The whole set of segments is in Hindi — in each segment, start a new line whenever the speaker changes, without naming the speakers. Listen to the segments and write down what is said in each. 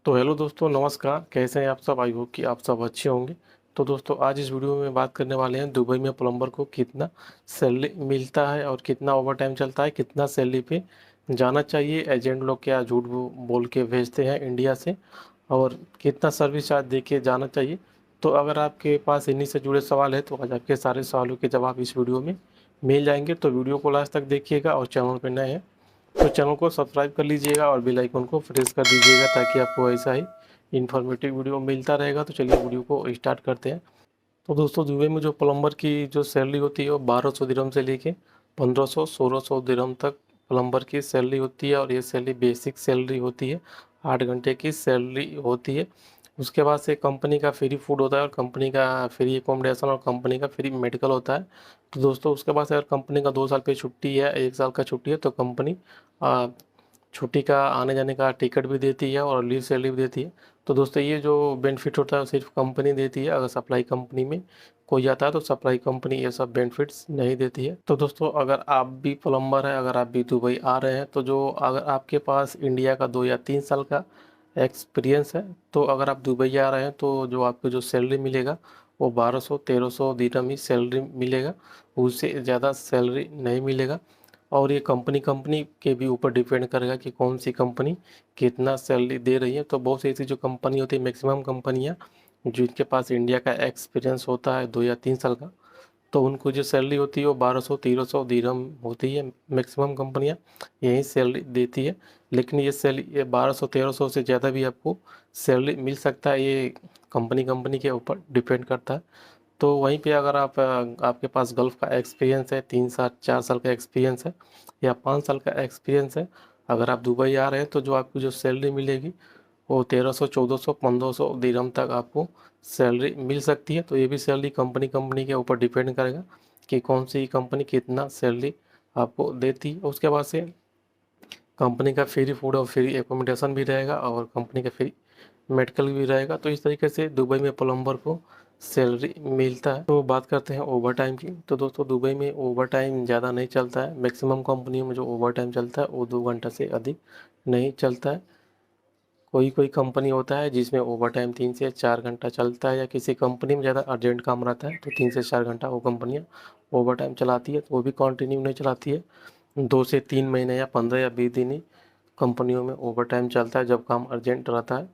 तो हेलो दोस्तों, नमस्कार। कैसे हैं आप सब? आई होप कि आप सब अच्छे होंगे। तो दोस्तों, आज इस वीडियो में बात करने वाले हैं दुबई में प्लम्बर को कितना सैलरी मिलता है और कितना ओवर टाइम चलता है, कितना सैलरी पे जाना चाहिए, एजेंट लोग क्या झूठ बोल के भेजते हैं इंडिया से, और कितना सर्विस चार्ज दे के जाना चाहिए। तो अगर आपके पास इन्हीं से जुड़े सवाल है तो आज आपके सारे सवालों के जवाब इस वीडियो में मिल जाएंगे। तो वीडियो को लास्ट तक देखिएगा और चैनल पर नए हैं तो चैनल को सब्सक्राइब कर लीजिएगा और बेल आइकन को प्रेस कर दीजिएगा ताकि आपको ऐसा ही इन्फॉर्मेटिव वीडियो मिलता रहेगा। तो चलिए वीडियो को स्टार्ट करते हैं। तो दोस्तों, दुबई में जो प्लम्बर की जो सैलरी होती है वो 1200 दिरहम से लेके 1500 1600 दिरहम तक प्लम्बर की सैलरी होती है, और ये सैलरी बेसिक सैलरी होती है। 8 घंटे की सैलरी होती है। उसके बाद से कंपनी का फ्री फूड होता है, और कंपनी का फ्री एकोमोडेशन, और कंपनी का फ्री मेडिकल होता है। तो दोस्तों, उसके बाद से अगर कंपनी का 2 साल पे छुट्टी है, 1 साल का छुट्टी है, तो कंपनी छुट्टी का आने जाने का टिकट भी देती है और लीव सैलरी भी देती है। तो दोस्तों, ये जो बेनिफिट होता है सिर्फ कंपनी देती है। अगर सप्लाई कंपनी में कोई जाता है तो सप्लाई कंपनी ये सब बेनिफिट्स नहीं देती है। तो दोस्तों, अगर आप भी प्लम्बर है, अगर आप भी दुबई आ रहे हैं, तो जो अगर आपके पास इंडिया का 2 या 3 साल का एक्सपीरियंस है, तो अगर आप दुबई आ रहे हैं तो जो आपको जो सैलरी मिलेगा वो 1200 1300 दिरहम ही सैलरी मिलेगा। उससे ज़्यादा सैलरी नहीं मिलेगा। और ये कंपनी कंपनी के भी ऊपर डिपेंड करेगा कि कौन सी कंपनी कितना सैलरी दे रही है। तो बहुत सी ऐसी जो कंपनी होती है, मैक्सिमम कंपनियां जिनके पास इंडिया का एक्सपीरियंस होता है 2 या 3 साल का, तो उनको जो सैलरी होती है वो 1200 1300 दिरहम होती है। मैक्सिमम कंपनियां यही सैलरी देती है। लेकिन ये सैलरी ये 1200 1300 से ज़्यादा भी आपको सैलरी मिल सकता है। ये कंपनी कंपनी के ऊपर डिपेंड करता है। तो वहीं पे अगर आपके पास गल्फ़ का एक्सपीरियंस है, 3 साल 4 साल का एक्सपीरियंस है या 5 साल का एक्सपीरियंस है, अगर आप दुबई आ रहे हैं, तो जो आपकी जो सैलरी मिलेगी वो 1300 1400 1500 दिरहम तक आपको सैलरी मिल सकती है। तो ये भी सैलरी कंपनी कंपनी के ऊपर डिपेंड करेगा कि कौन सी कंपनी कितना सैलरी आपको देती है। उसके बाद से कंपनी का फ्री फूड और फ्री एकोमोडेशन भी रहेगा, और कंपनी का फ्री मेडिकल भी रहेगा। तो इस तरीके से दुबई में प्लम्बर को सैलरी मिलता है। तो बात करते हैं ओवर टाइम की। तो दोस्तों, दुबई में ओवर टाइम ज़्यादा नहीं चलता है। मैक्सिमम कंपनियों में जो ओवर टाइम चलता है वो 2 घंटा से अधिक नहीं चलता है। कोई कोई कंपनी होता है जिसमें ओवर टाइम 3 से 4 घंटा चलता है, या किसी कंपनी में ज़्यादा अर्जेंट काम रहता है तो 3 से 4 घंटा वो कंपनियाँ ओवर टाइम चलाती है। तो वो भी कंटिन्यू नहीं चलाती है। 2 से 3 महीने या 15 या 20 दिन ही कंपनियों में ओवर टाइम चलता है जब काम अर्जेंट रहता है।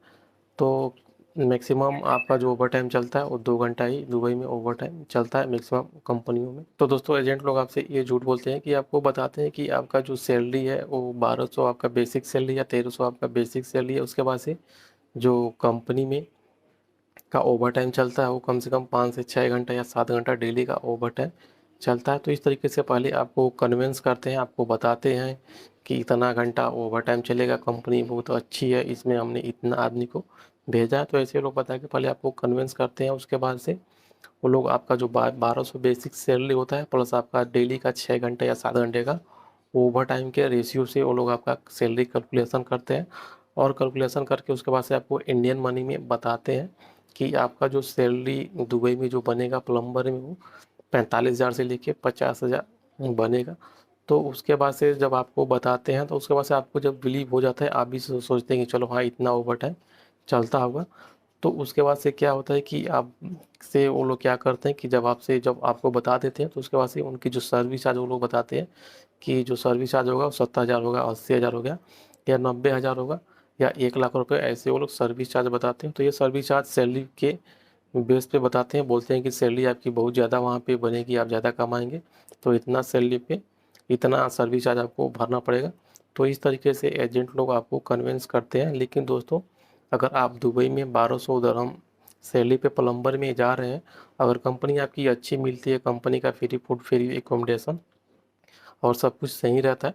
तो मैक्सिमम आपका जो ओवर टाइम चलता है वो 2 घंटा ही दुबई में ओवर टाइम चलता है मैक्सिमम कंपनियों में। तो दोस्तों, एजेंट लोग आपसे ये झूठ बोलते हैं कि आपको बताते हैं कि आपका जो सैलरी है वो 1200 आपका बेसिक सैलरी या 1300 आपका बेसिक सैलरी है। उसके बाद से जो कंपनी में का ओवर टाइम चलता है वो कम से कम 5 से 6 घंटा या 7 घंटा डेली का ओवर टाइम चलता है। तो इस तरीके से पहले आपको कन्विंस करते हैं, आपको बताते हैं कि इतना घंटा ओवर टाइम चलेगा, कंपनी बहुत अच्छी है, इसमें हमने इतना आदमी को भेजा है। तो ऐसे लोग बता के पहले आपको कन्विंस करते हैं। उसके बाद से वो लोग आपका जो 1200 बेसिक सैलरी होता है प्लस आपका डेली का 6 घंटे या 7 घंटे का ओवर टाइम के रेशियो से वो लोग आपका सैलरी कैलकुलेशन करते हैं। और कैलकुलेशन करके उसके बाद से आपको इंडियन मनी में बताते हैं कि आपका जो सैलरी दुबई में जो बनेगा प्लम्बर में वो 45,000 से लेके 50,000 बनेगा। तो उसके बाद से जब आपको बताते हैं तो उसके बाद से आपको जब बिलीव हो जाता है, आप भी सोचते हैं कि चलो हाँ, इतना ओवर टाइम चलता होगा। तो उसके बाद से क्या होता है कि आप से वो लोग क्या करते हैं कि जब आपको बता देते हैं तो उसके बाद से उनकी जो सर्विस चार्ज वो लोग बताते हैं कि जो सर्विस चार्ज होगा वो 70,000 होगा, 80,000 हो गया, या 90,000 होगा, या 1 लाख रुपए, ऐसे वो लोग सर्विस चार्ज बताते हैं। तो ये सर्विस चार्ज सैलरी के बेस पे बताते हैं, बोलते हैं कि सैलरी आपकी बहुत ज़्यादा वहाँ पे बनेगी, आप ज़्यादा कमाएंगे, तो इतना सैलरी पे इतना सर्विस चार्ज आपको भरना पड़ेगा। तो इस तरीके से एजेंट लोग आपको कन्विंस करते हैं। लेकिन दोस्तों, अगर आप दुबई में 1200 दिरहम सैलरी पे प्लम्बर में जा रहे हैं, अगर कंपनी आपकी अच्छी मिलती है, कंपनी का फ्री फूड फ्री एकोमोडेशन और सब कुछ सही रहता है,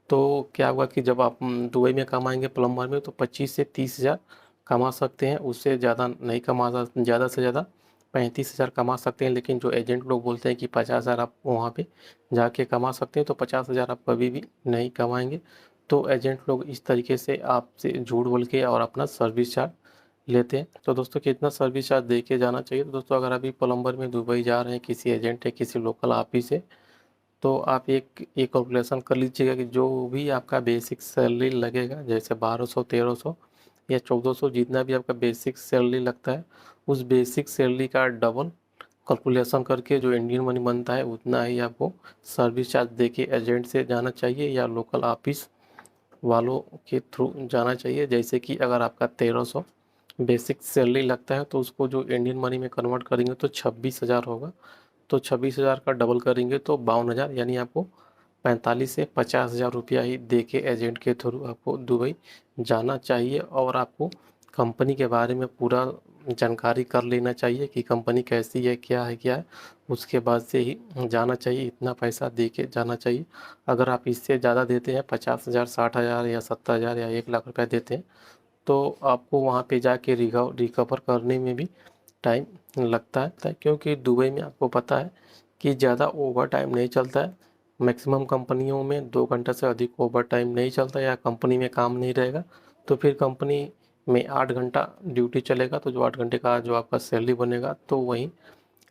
तो क्या होगा कि जब आप दुबई में कमाएंगे प्लम्बर में तो 25 से 30 हज़ार कमा सकते हैं। उससे ज़्यादा नहीं कमा सकते, ज़्यादा से ज़्यादा 35 हज़ार कमा सकते हैं। लेकिन जो एजेंट लोग बोलते हैं कि 50,000 आप वहाँ पे जाके कमा सकते हैं, तो 50,000 आप कभी भी नहीं कमाएंगे। तो एजेंट लोग इस तरीके से आपसे झूठ बोल के और अपना सर्विस चार्ज लेते हैं। तो दोस्तों, कितना सर्विस चार्ज दे के जाना चाहिए? तो दोस्तों, अगर अभी प्लम्बर में दुबई जा रहे हैं, किसी एजेंट है, किसी लोकल ऑफिस है, तो आप एक कैलकुलेशन कर लीजिएगा कि जो भी आपका बेसिक सैलरी लगेगा, जैसे 1200 1300 या 1400 जितना भी आपका बेसिक सैलरी लगता है उस बेसिक सैलरी का डबल कैलकुलेशन करके जो इंडियन मनी बनता है उतना ही आपको सर्विस चार्ज दे के एजेंट से जाना चाहिए या लोकल ऑफिस वालों के थ्रू जाना चाहिए। जैसे कि अगर आपका 1300 बेसिक सैलरी लगता है तो उसको जो इंडियन मनी में कन्वर्ट करेंगे तो 26,000 होगा। तो 26,000 का डबल करेंगे तो 52,000, यानी आपको 45 से 50,000 रुपया ही दे के एजेंट के थ्रू आपको दुबई जाना चाहिए। और आपको कंपनी के बारे में पूरा जानकारी कर लेना चाहिए कि कंपनी कैसी है, क्या है, उसके बाद से ही जाना चाहिए। इतना पैसा दे के जाना चाहिए। अगर आप इससे ज़्यादा देते हैं 50,000, 60,000 या 70,000 या 1 लाख रुपया देते हैं तो आपको वहाँ पे जाके रिकवर करने में भी टाइम लगता है, क्योंकि दुबई में आपको पता है कि ज़्यादा ओवर टाइम नहीं चलता है। मैक्सिमम कंपनियों में 2 घंटा से अधिक ओवर टाइम नहीं चलता या कंपनी में काम नहीं रहेगा तो फिर कंपनी में 8 घंटा ड्यूटी चलेगा। तो जो 8 घंटे का जो आपका सैलरी बनेगा तो वही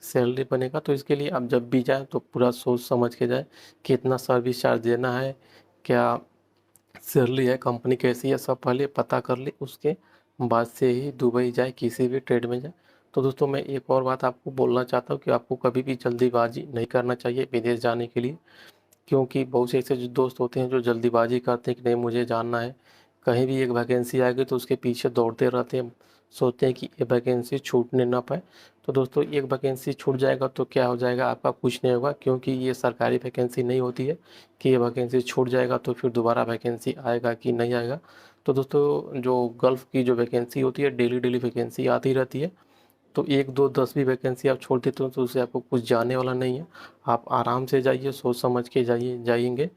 सैलरी बनेगा। तो इसके लिए आप जब भी जाएँ तो पूरा सोच समझ के जाएँ, कितना सर्विस चार्ज देना है, क्या सैलरी है, कंपनी कैसी है, सब पहले पता कर ले। उसके बाद से ही दुबई जाए, किसी भी ट्रेड में जाए। तो दोस्तों मैं एक और बात आपको बोलना चाहता हूँ कि आपको कभी भी जल्दीबाजी नहीं करना चाहिए विदेश जाने के लिए। क्योंकि बहुत से ऐसे जो दोस्त होते हैं जो जल्दीबाजी करते हैं कि नहीं मुझे जानना है, कहीं भी एक वैकेंसी आ गई तो उसके पीछे दौड़ते रहते हैं, सोचते हैं कि ये वैकेंसी छूटने ना पाए। तो दोस्तों एक वैकेंसी छूट जाएगा तो क्या हो जाएगा, आपका कुछ नहीं होगा, क्योंकि ये सरकारी वैकेंसी नहीं होती है कि ये वैकेंसी छूट जाएगा तो फिर दोबारा वैकेंसी आएगा कि नहीं आएगा। तो दोस्तों जो गल्फ़ की जो वैकेंसी होती है डेली डेली वैकेंसी आती रहती है। तो 1 2 10 भी वैकेंसी आप छोड़ देते हो तो उससे आपको कुछ जाने वाला नहीं है। आप आराम से जाइए, सोच समझ के जाएंगे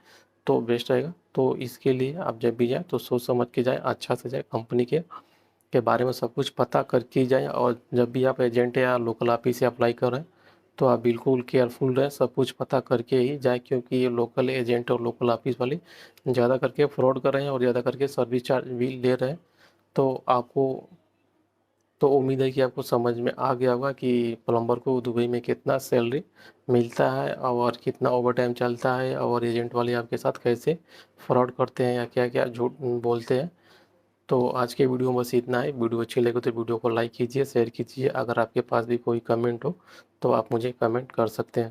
तो बेस्ट रहेगा। तो इसके लिए आप जब भी जाएँ तो सोच समझ के जाएँ, अच्छा से जाएँ, कंपनी के बारे में सब कुछ पता करके ही जाएँ। और जब भी आप एजेंट या लोकल ऑफिस से अप्लाई कर रहे हैं तो आप बिल्कुल केयरफुल रहें, सब कुछ पता करके ही जाएँ, क्योंकि ये लोकल एजेंट और लोकल ऑफिस वाले ज़्यादा करके फ्रॉड कर रहे हैं और ज़्यादा करके सर्विस चार्ज भी ले रहे हैं। तो आपको तो उम्मीद है कि आपको समझ में आ गया होगा कि प्लम्बर को दुबई में कितना सैलरी मिलता है और कितना ओवर टाइम चलता है और एजेंट वाले आपके साथ कैसे फ्रॉड करते हैं या क्या क्या झूठ बोलते हैं। तो आज के वीडियो में बस इतना है। वीडियो अच्छी लगे तो वीडियो को लाइक कीजिए, शेयर कीजिए। अगर आपके पास भी कोई कमेंट हो तो आप मुझे कमेंट कर सकते हैं।